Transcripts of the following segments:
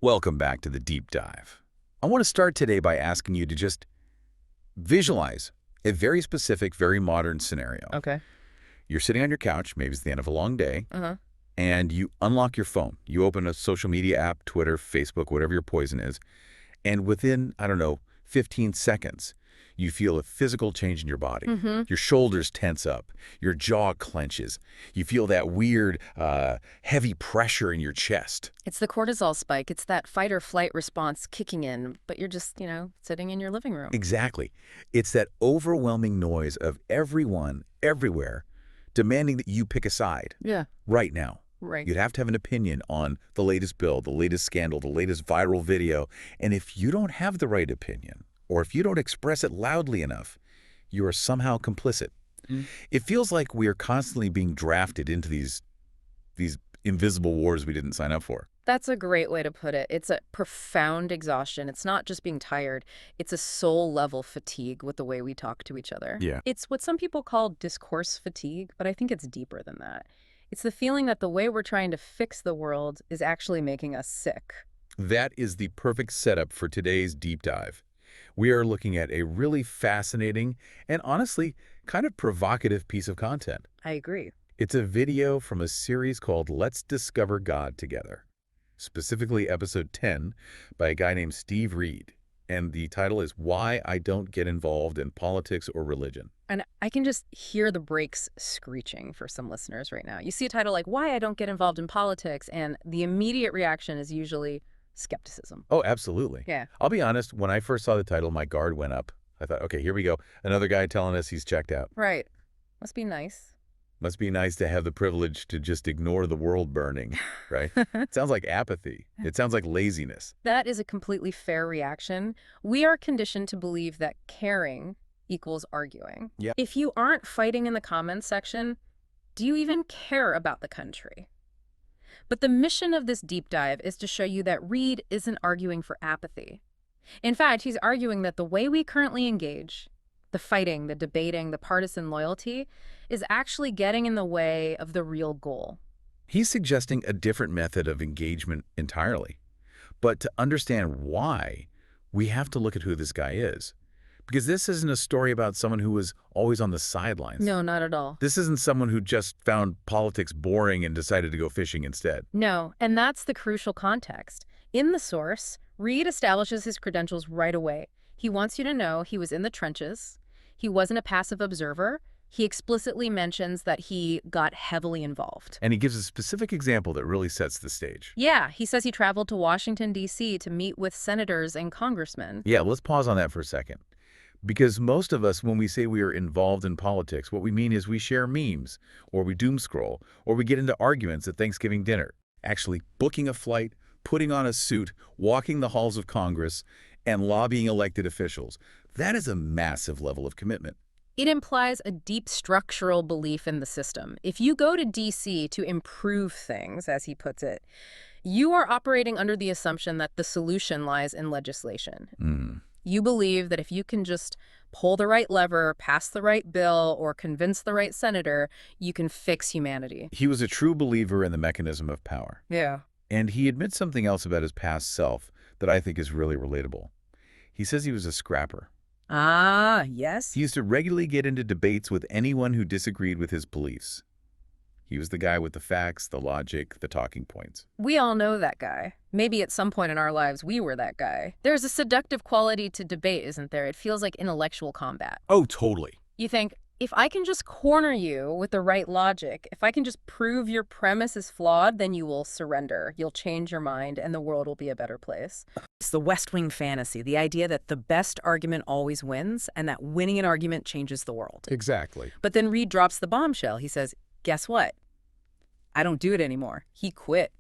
Welcome back to the deep dive. I want to start today by asking you to just visualize a very specific, very modern scenario. Okay. You're sitting on your couch, maybe it's the end of a long day, Uh-huh. and you unlock your phone. You open a social media app, Twitter, Facebook, whatever your poison is, and within, I don't know, 15 seconds, you feel a physical change in your body. Mm-hmm. Your shoulders tense up. Your jaw clenches. You feel that weird, heavy pressure in your chest. It's the cortisol spike. It's that fight or flight response kicking in, but you're just, sitting in your living room. Exactly. It's that overwhelming noise of everyone, everywhere, demanding that you pick a side Yeah. right now. Right. You'd have to have an opinion on the latest bill, the latest scandal, the latest viral video. And if you don't have the right opinion, or if you don't express it loudly enough, you are somehow complicit. Mm. It feels like we are constantly being drafted into these invisible wars we didn't sign up for. That's a great way to put it. It's a profound exhaustion. It's not just being tired. It's a soul-level fatigue with the way we talk to each other. Yeah. It's what some people call discourse fatigue, but I think it's deeper than that. It's the feeling that the way we're trying to fix the world is actually making us sick. That is the perfect setup for today's deep dive. We are looking at a really fascinating and honestly kind of provocative piece of content. I agree. It's a video from a series called Let's Discover God Together, specifically episode 10 by a guy named Steve Reed. And the title is Why I Don't Get Involved in Politics or Religion. And I can just hear the brakes screeching for some listeners right now. You see a title like Why I Don't Get Involved in Politics, and the immediate reaction is usually skepticism. Oh, absolutely. Yeah. I'll be honest, when I first saw the title, my guard went up. I thought, okay, here we go. Another guy telling us he's checked out. Right. Must be nice. Must be nice to have the privilege to just ignore the world burning, right? It sounds like apathy. It sounds like laziness. That is a completely fair reaction. We are conditioned to believe that caring equals arguing. Yeah. If you aren't fighting in the comments section, do you even care about the country? But the mission of this deep dive is to show you that Reed isn't arguing for apathy. In fact, he's arguing that the way we currently engage, the fighting, the debating, the partisan loyalty, is actually getting in the way of the real goal. He's suggesting a different method of engagement entirely. But to understand why, we have to look at who this guy is. Because this isn't a story about someone who was always on the sidelines. No, not at all. This isn't someone who just found politics boring and decided to go fishing instead. No, and that's the crucial context. In the source, Reed establishes his credentials right away. He wants you to know he was in the trenches. He wasn't a passive observer. He explicitly mentions that he got heavily involved. And he gives a specific example that really sets the stage. Yeah, he says he traveled to Washington, D.C. to meet with senators and congressmen. Yeah, let's pause on that for a second. Because most of us, when we say we are involved in politics, what we mean is we share memes, or we doom scroll, or we get into arguments at Thanksgiving dinner. Actually booking a flight, putting on a suit, walking the halls of Congress, and lobbying elected officials. That is a massive level of commitment. It implies a deep structural belief in the system. If you go to D.C. to improve things, as he puts it, you are operating under the assumption that the solution lies in legislation. You believe that if you can just pull the right lever, pass the right bill, or convince the right senator, you can fix humanity. He was a true believer in the mechanism of power. Yeah. And he admits something else about his past self that I think is really relatable. He says he was a scrapper. Ah, yes. He used to regularly get into debates with anyone who disagreed with his beliefs. He was the guy with the facts, the logic, the talking points. We all know that guy. Maybe at some point in our lives we were that guy. There's a seductive quality to debate, isn't there? It feels like intellectual combat. Oh, totally. You think, if I can just corner you with the right logic, if I can just prove your premise is flawed, then you will surrender. You'll change your mind and the world will be a better place. It's the West Wing fantasy, the idea that the best argument always wins and that winning an argument changes the world. Exactly. But then Reed drops the bombshell. He says, guess what? I don't do it anymore. He quit.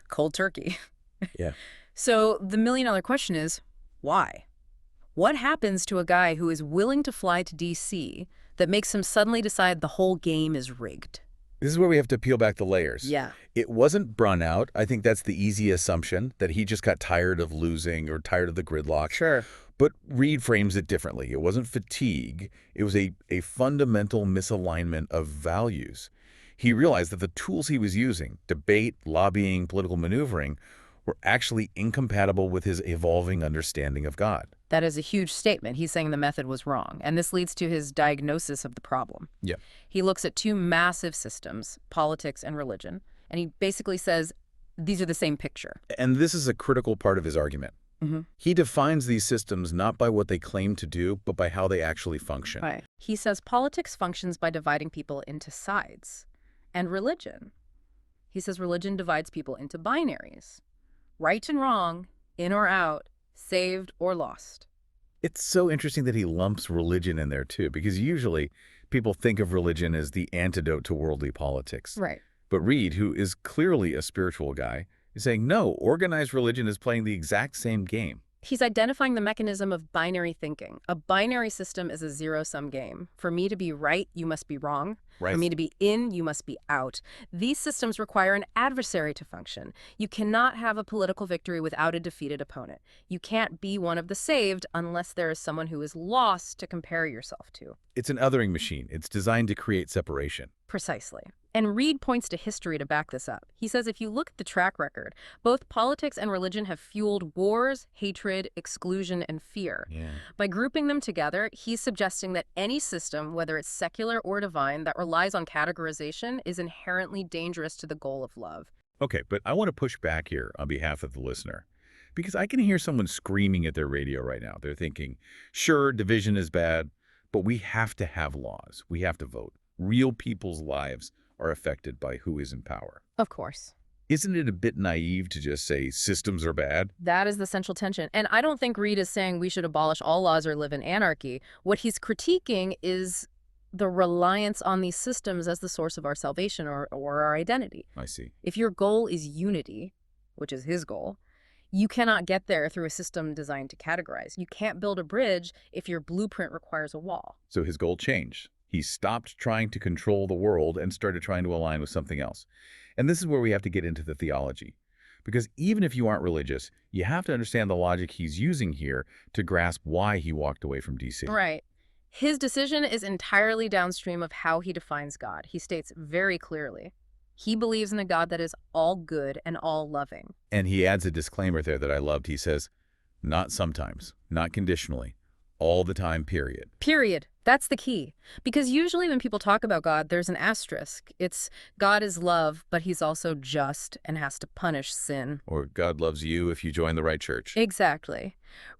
Cold turkey. Yeah. So the million-dollar question is, why? What happens to a guy who is willing to fly to D.C. that makes him suddenly decide the whole game is rigged? This is where we have to peel back the layers. Yeah. It wasn't burnout. I think that's the easy assumption, that he just got tired of losing or tired of the gridlock. Sure. But Reed frames it differently. It wasn't fatigue. It was a fundamental misalignment of values. He realized that the tools he was using, debate, lobbying, political maneuvering, were actually incompatible with his evolving understanding of God. That is a huge statement. He's saying the method was wrong, and this leads to his diagnosis of the problem. Yeah. He looks at two massive systems, politics and religion, and he basically says these are the same picture. And this is a critical part of his argument. He defines these systems not by what they claim to do, but by how they actually function. Right. He says politics functions by dividing people into sides. And religion. He says religion divides people into binaries. Right and wrong, in or out, saved or lost. It's so interesting that he lumps religion in there too, because usually people think of religion as the antidote to worldly politics. Right. But Reed, who is clearly a spiritual guy, is saying, no, organized religion is playing the exact same game. He's identifying the mechanism of binary thinking. A binary system is a zero-sum game. For me to be right, you must be wrong. Right. For me to be in, you must be out. These systems require an adversary to function. You cannot have a political victory without a defeated opponent. You can't be one of the saved unless there is someone who is lost to compare yourself to. It's an othering machine. It's designed to create separation. Precisely. And Reed points to history to back this up. He says if you look at the track record, both politics and religion have fueled wars, hatred, exclusion, and fear. Yeah. By grouping them together, he's suggesting that any system, whether it's secular or divine, that relies on categorization is inherently dangerous to the goal of love. Okay, but I want to push back here on behalf of the listener, because I can hear someone screaming at their radio right now. They're thinking, sure, division is bad, but we have to have laws. We have to vote. Real people's lives are affected by who is in power. Of course. Isn't it a bit naive to just say systems are bad? That is the central tension. And I don't think Reed is saying we should abolish all laws or live in anarchy. What he's critiquing is the reliance on these systems as the source of our salvation or our identity. I see. If your goal is unity, which is his goal, you cannot get there through a system designed to categorize. You can't build a bridge if your blueprint requires a wall. So his goal changed. He stopped trying to control the world and started trying to align with something else. And this is where we have to get into the theology. Because even if you aren't religious, you have to understand the logic he's using here to grasp why he walked away from DC. Right. His decision is entirely downstream of how he defines God. He states very clearly, he believes in a God that is all good and all loving. And he adds a disclaimer there that I loved. He says, not sometimes, not conditionally, all the time, period. Period. That's the key. Because usually when people talk about God, there's an asterisk. It's God is love, but he's also just and has to punish sin. Or God loves you if you join the right church. Exactly.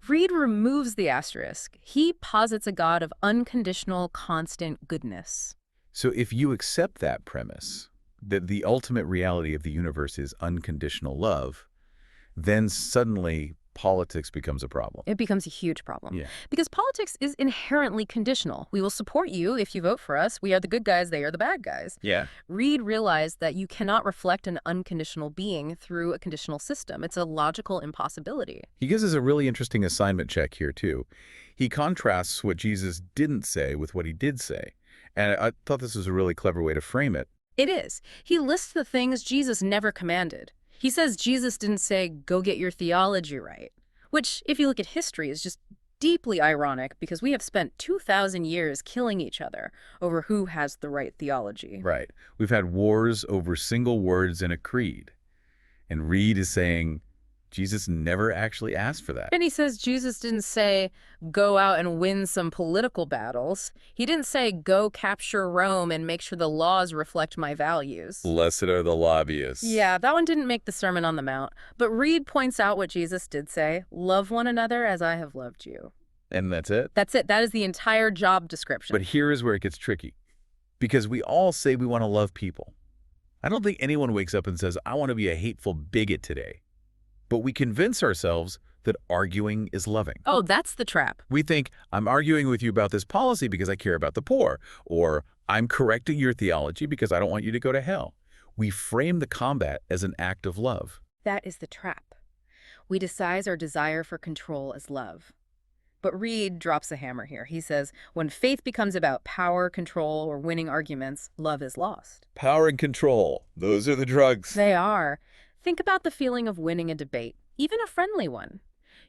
Reed removes the asterisk. He posits a God of unconditional, constant goodness. So if you accept that premise, that the ultimate reality of the universe is unconditional love, then suddenly politics becomes a problem. It becomes a huge problem. Yeah. Because politics is inherently conditional. We will support you if you vote for us. We are the good guys, they are the bad guys. Yeah. Reed realized that you cannot reflect an unconditional being through a conditional system. It's a logical impossibility. He gives us a really interesting assignment check here, too. He contrasts what Jesus didn't say with what he did say. And I thought this was a really clever way to frame it. It is. He lists the things Jesus never commanded. He says Jesus didn't say, go get your theology right, which, if you look at history, is just deeply ironic because we have spent 2,000 years killing each other over who has the right theology. Right. We've had wars over single words in a creed. And Reed is saying Jesus never actually asked for that. And he says Jesus didn't say, go out and win some political battles. He didn't say, go capture Rome and make sure the laws reflect my values. Blessed are the lobbyists. Yeah, that one didn't make the Sermon on the Mount. But Reed points out what Jesus did say, love one another as I have loved you. And that's it? That's it. That is the entire job description. But here is where it gets tricky. Because we all say we want to love people. I don't think anyone wakes up and says, I want to be a hateful bigot today. But we convince ourselves that arguing is loving. Oh, that's the trap. We think, I'm arguing with you about this policy because I care about the poor, or I'm correcting your theology because I don't want you to go to hell. We frame the combat as an act of love. That is the trap. We disguise our desire for control as love. But Reed drops a hammer here. He says, when faith becomes about power, control, or winning arguments, love is lost. Power and control, those are the drugs. They are. Think about the feeling of winning a debate, even a friendly one.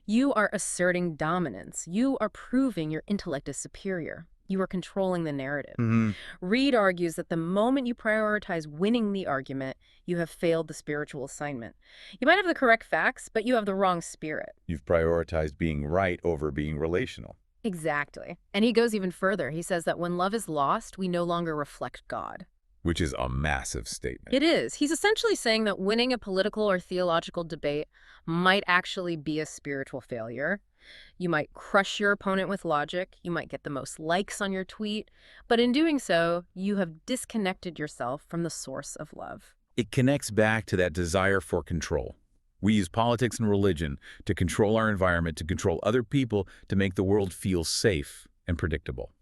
You are asserting dominance. You are proving your intellect is superior. You are controlling the narrative. Hmm. Reed argues that the moment you prioritize winning the argument, you have failed the spiritual assignment. You might have the correct facts, but you have the wrong spirit. You've prioritized being right over being relational. Exactly. And he goes even further. He says that when love is lost, we no longer reflect God. Which is a massive statement. It is. He's essentially saying that winning a political or theological debate might actually be a spiritual failure. You might crush your opponent with logic, you might get the most likes on your tweet, but in doing so, you have disconnected yourself from the source of love. It connects back to that desire for control. We use politics and religion to control our environment, to control other people, to make the world feel safe and predictable.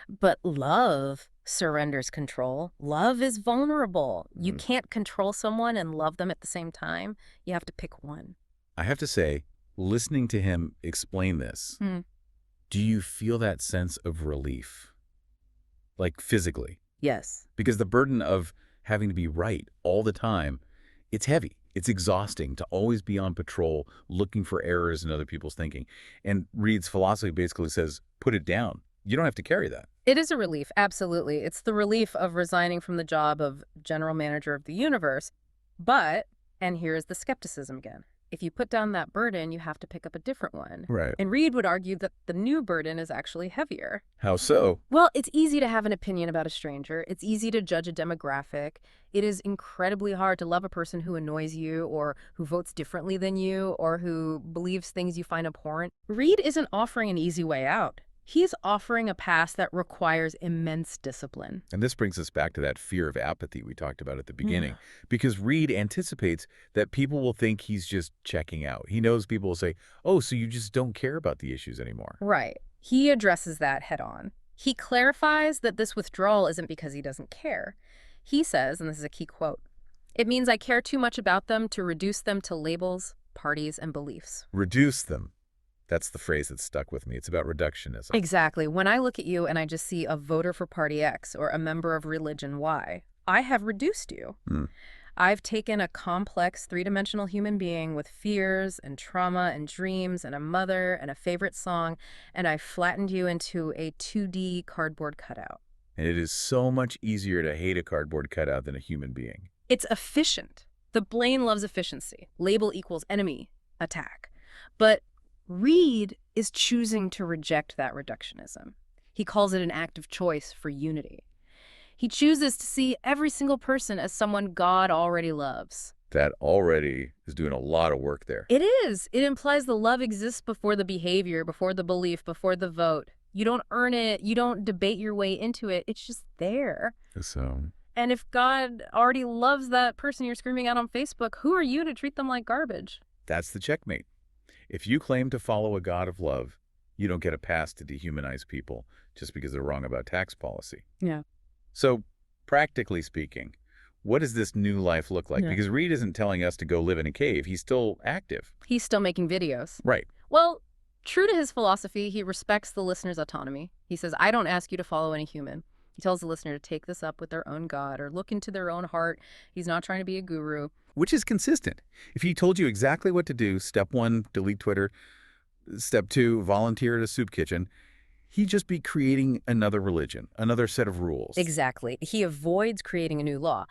But love surrenders control. Love is vulnerable. You Mm. can't control someone and love them at the same time. You have to pick one. I have to say, listening to him explain this, Hmm. do you feel that sense of relief? Like physically? Yes. Because the burden of having to be right all the time, it's heavy. It's exhausting to always be on patrol, looking for errors in other people's thinking. And Reed's philosophy basically says, put it down. You don't have to carry that. It is a relief, absolutely. It's the relief of resigning from the job of general manager of the universe. But, and here is the skepticism again, if you put down that burden, you have to pick up a different one. Right. And Reed would argue that the new burden is actually heavier. How so? Well, it's easy to have an opinion about a stranger. It's easy to judge a demographic. It is incredibly hard to love a person who annoys you or who votes differently than you or who believes things you find abhorrent. Reed isn't offering an easy way out. He's offering a path that requires immense discipline. And this brings us back to that fear of apathy we talked about at the beginning, because Reed anticipates that people will think he's just checking out. He knows people will say, oh, so you just don't care about the issues anymore. Right. He addresses that head on. He clarifies that this withdrawal isn't because he doesn't care. He says, and this is a key quote, "It means I care too much about them to reduce them to labels, parties, and beliefs." Reduce them. That's the phrase that stuck with me. It's about reductionism. Exactly. When I look at you and I just see a voter for Party X or a member of religion Y, I have reduced you. Hmm. I've taken a complex, three-dimensional human being with fears and trauma and dreams and a mother and a favorite song, and I've flattened you into a 2D cardboard cutout. And it is so much easier to hate a cardboard cutout than a human being. It's efficient. The brain loves efficiency. Label equals enemy, attack. But Reed is choosing to reject that reductionism. He calls it an act of choice for unity. He chooses to see every single person as someone God already loves. That already is doing a lot of work there. It is. It implies the love exists before the behavior, before the belief, before the vote. You don't earn it. You don't debate your way into it. It's just there. So, And if God already loves that person you're screaming at on Facebook, who are you to treat them like garbage? that's the checkmate. If you claim to follow a God of love, you don't get a pass to dehumanize people just because they're wrong about tax policy. Yeah. So, practically speaking, what does this new life look like? Yeah. Because Reed isn't telling us to go live in a cave. He's still active. He's still making videos. Right. Well, true to his philosophy, he respects the listener's autonomy. He says, I don't ask you to follow any human. He tells the listener to take this up with their own God or look into their own heart. He's not trying to be a guru. Which is consistent. If he told you exactly what to do, step 1, delete Twitter, step 2, volunteer at a soup kitchen, he'd just be creating another religion, another set of rules. Exactly. He avoids creating a new law.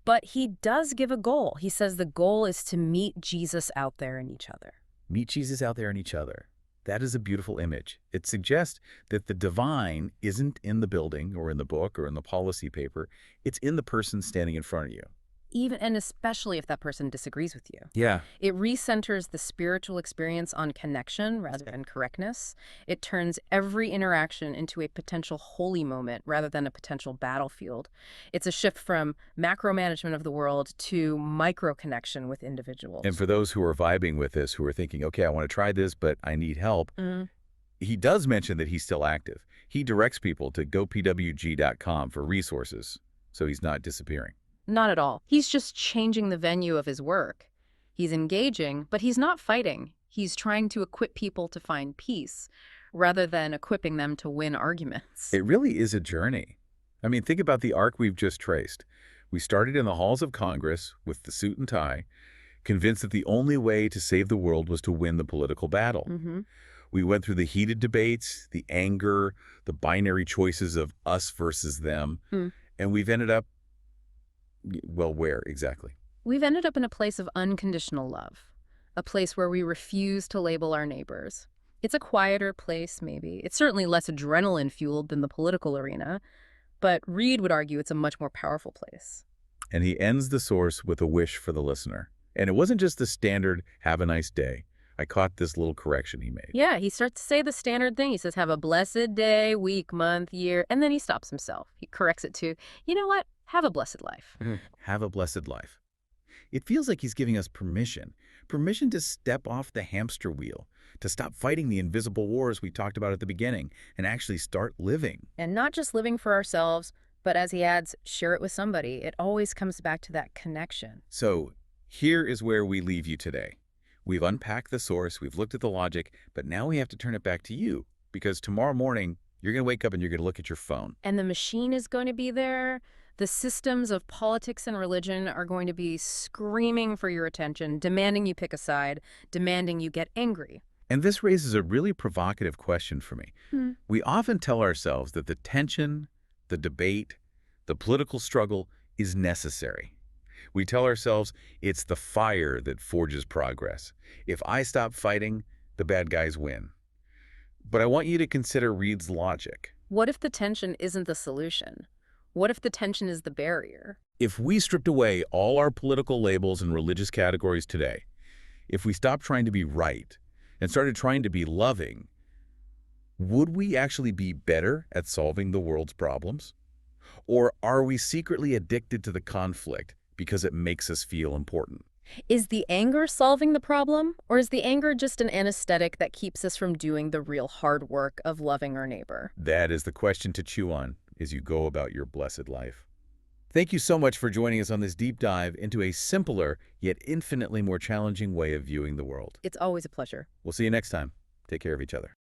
But he does give a goal. He says the goal is to meet Jesus out there in each other. Meet Jesus out there in each other. That is a beautiful image. It suggests that the divine isn't in the building or in the book or in the policy paper. It's in the person standing in front of you. Even and especially if that person disagrees with you. Yeah. It recenters the spiritual experience on connection rather than correctness. It turns every interaction into a potential holy moment rather than a potential battlefield. It's a shift from macro management of the world to micro connection with individuals. And for those who are vibing with this, who are thinking, okay, I want to try this, but I need help, Mhm. he does mention that he's still active. He directs people to gopwg.com for resources, so he's not disappearing. Not at all. He's just changing the venue of his work. He's engaging, but he's not fighting. He's trying to equip people to find peace rather than equipping them to win arguments. It really is a journey. I mean, think about the arc we've just traced. We started in the halls of Congress with the suit and tie, convinced that the only way to save the world was to win the political battle. Mm-hmm. We went through the heated debates, the anger, the binary choices of us versus them, Hmm. and we've ended up, well, where exactly? We've ended up in a place of unconditional love, a place where we refuse to label our neighbors. It's a quieter place, maybe. It's certainly less adrenaline-fueled than the political arena, but Reed would argue it's a much more powerful place. And he ends the source with a wish for the listener. And it wasn't just the standard, have a nice day. I caught this little correction he made. Yeah, he starts to say the standard thing. He says, have a blessed day, week, month, year, and then he stops himself. He corrects it to, you know what? Have a blessed life. Have a blessed life. It feels like he's giving us permission. Permission to step off the hamster wheel, to stop fighting the invisible wars we talked about at the beginning, and actually start living. And not just living for ourselves, but as he adds, share it with somebody. It always comes back to that connection. So here is where we leave you today. We've unpacked the source, we've looked at the logic, but now we have to turn it back to you, because tomorrow morning, you're going to wake up and you're going to look at your phone. And the machine is going to be there. The systems of politics and religion are going to be screaming for your attention, demanding you pick a side, demanding you get angry. And this raises a really provocative question for me. We often tell ourselves that the tension, the debate, the political struggle is necessary. We tell ourselves it's the fire that forges progress. If I stop fighting, the bad guys win. But I want you to consider Reed's logic. What if the tension isn't the solution? What if the tension is the barrier? If we stripped away all our political labels and religious categories today, if we stopped trying to be right and started trying to be loving, would we actually be better at solving the world's problems? Or are we secretly addicted to the conflict because it makes us feel important? Is the anger solving the problem, or is the anger just an anesthetic that keeps us from doing the real hard work of loving our neighbor? That is the question to chew on as you go about your blessed life. Thank you so much for joining us on this deep dive into a simpler yet infinitely more challenging way of viewing the world. It's always a pleasure. We'll see you next time. Take care of each other.